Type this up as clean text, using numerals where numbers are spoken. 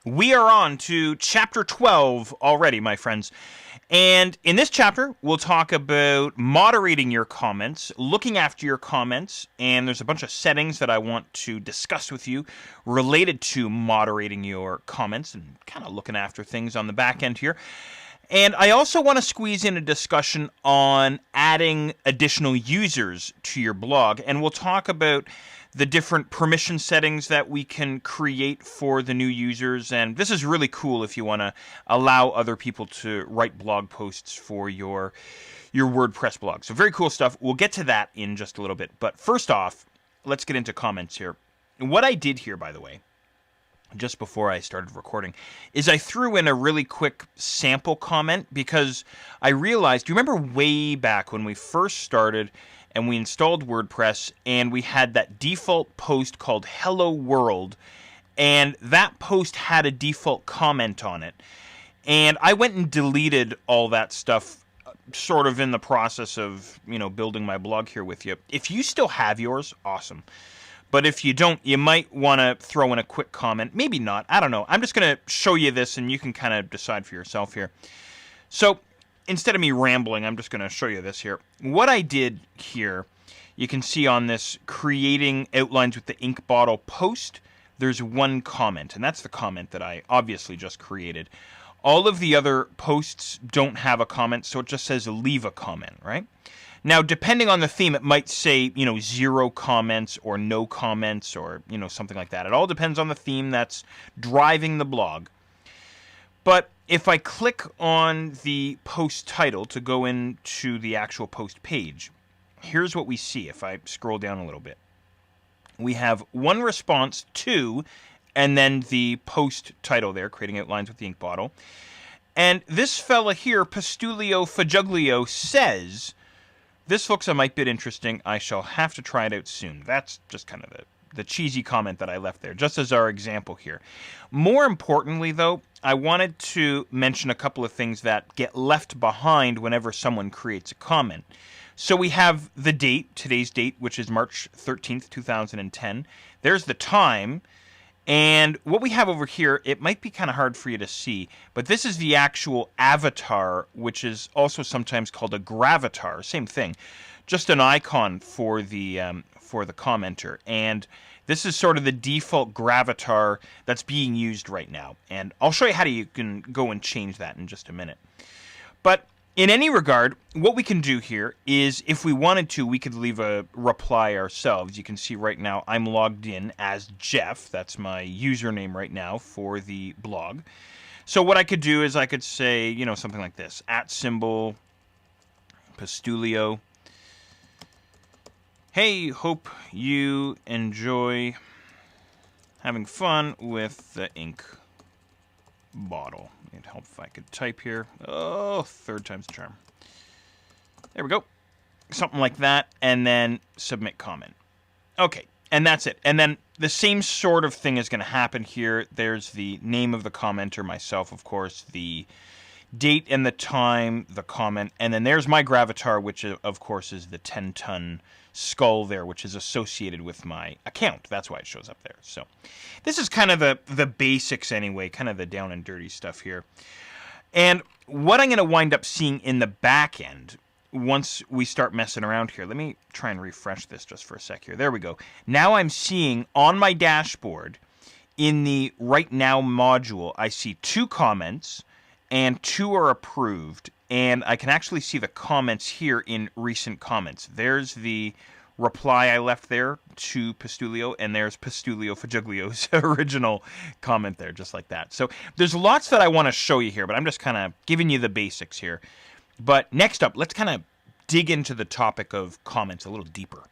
We are on to chapter 12 already, my friends. And in this chapter, we'll talk about moderating your comments, looking after your comments, and there's a bunch of settings that I want to discuss with you related to moderating your comments and kind of looking after things on the back end here. And I also want to squeeze in a discussion on adding additional users to your blog, and we'll talk about the different permission settings that we can create for the new users. And this is really cool if you want to allow other people to write blog posts for your WordPress blog. So very cool stuff. We'll get to that in just a little bit. But first off, let's get into comments here. And what I did here, by the way, just before I started recording, is I threw in a really quick sample comment because I realized, do you remember way back when we first started and we installed WordPress and we had that default post called Hello World, and that post had a default comment on it. And I went and deleted all that stuff sort of in the process of, building my blog here with you. If you still have yours, awesome. But if you don't, you might want to throw in a quick comment. Maybe not. I don't know. I'm just going to show you this and you can kind of decide for yourself here. So instead of me rambling, I'm just going to show you this here. What I did here, you can see on this creating outlines with the ink bottle post, there's one comment, and that's the comment that I obviously just created. All of the other posts don't have a comment, so it just says leave a comment, right? Now, depending on the theme, it might say, 0 comments or no comments or, something like that. It all depends on the theme that's driving the blog. But if I click on the post title to go into the actual post page, here's what we see if I scroll down a little bit. We have one response to, and then the post title there, creating outlines with the ink bottle. And this fella here, Pastulio Fajuglio, says, "This looks a mite bit interesting. I shall have to try it out soon." That's just kind of the cheesy comment that I left there, just as our example here. More importantly, though, I wanted to mention a couple of things that get left behind whenever someone creates a comment. So we have the date, today's date, which is March 13th, 2010. There's the time. And what we have over here, it might be kind of hard for you to see, but this is the actual avatar, which is also sometimes called a gravatar. Same thing, just an icon for the commenter. And this is sort of the default gravatar that's being used right now. And I'll show you how you can go and change that in just a minute. But in any regard, what we can do here is, if we wanted to, we could leave a reply ourselves. You can see right now I'm logged in as Jeff. That's my username right now for the blog. So what I could do is I could say, something like this, @ Pastulio. Hey, hope you enjoy having fun with the ink bottle. It'd help if I could type here. Oh, third time's the charm. There we go. Something like that, and then submit comment. Okay, and that's it. And then the same sort of thing is going to happen here. There's the name of the commenter, myself, of course, the date and the time, the comment, and then there's my gravatar, which, of course, is the 10-ton skull there, which is associated with my account. That's why it shows up there. So this is kind of the basics anyway, kind of the down and dirty stuff here. And what I'm going to wind up seeing in the back end, once we start messing around here, let me try and refresh this just for a sec here. There we go. Now I'm seeing on my dashboard, in the Right Now module, I see 2 comments, and 2 are approved. And I can actually see the comments here in recent comments. There's the reply I left there to Pastulio, and there's Pastulio Fajuglio's original comment there, just like that. So there's lots that I want to show you here, but I'm just kind of giving you the basics here. But next up, let's kind of dig into the topic of comments a little deeper.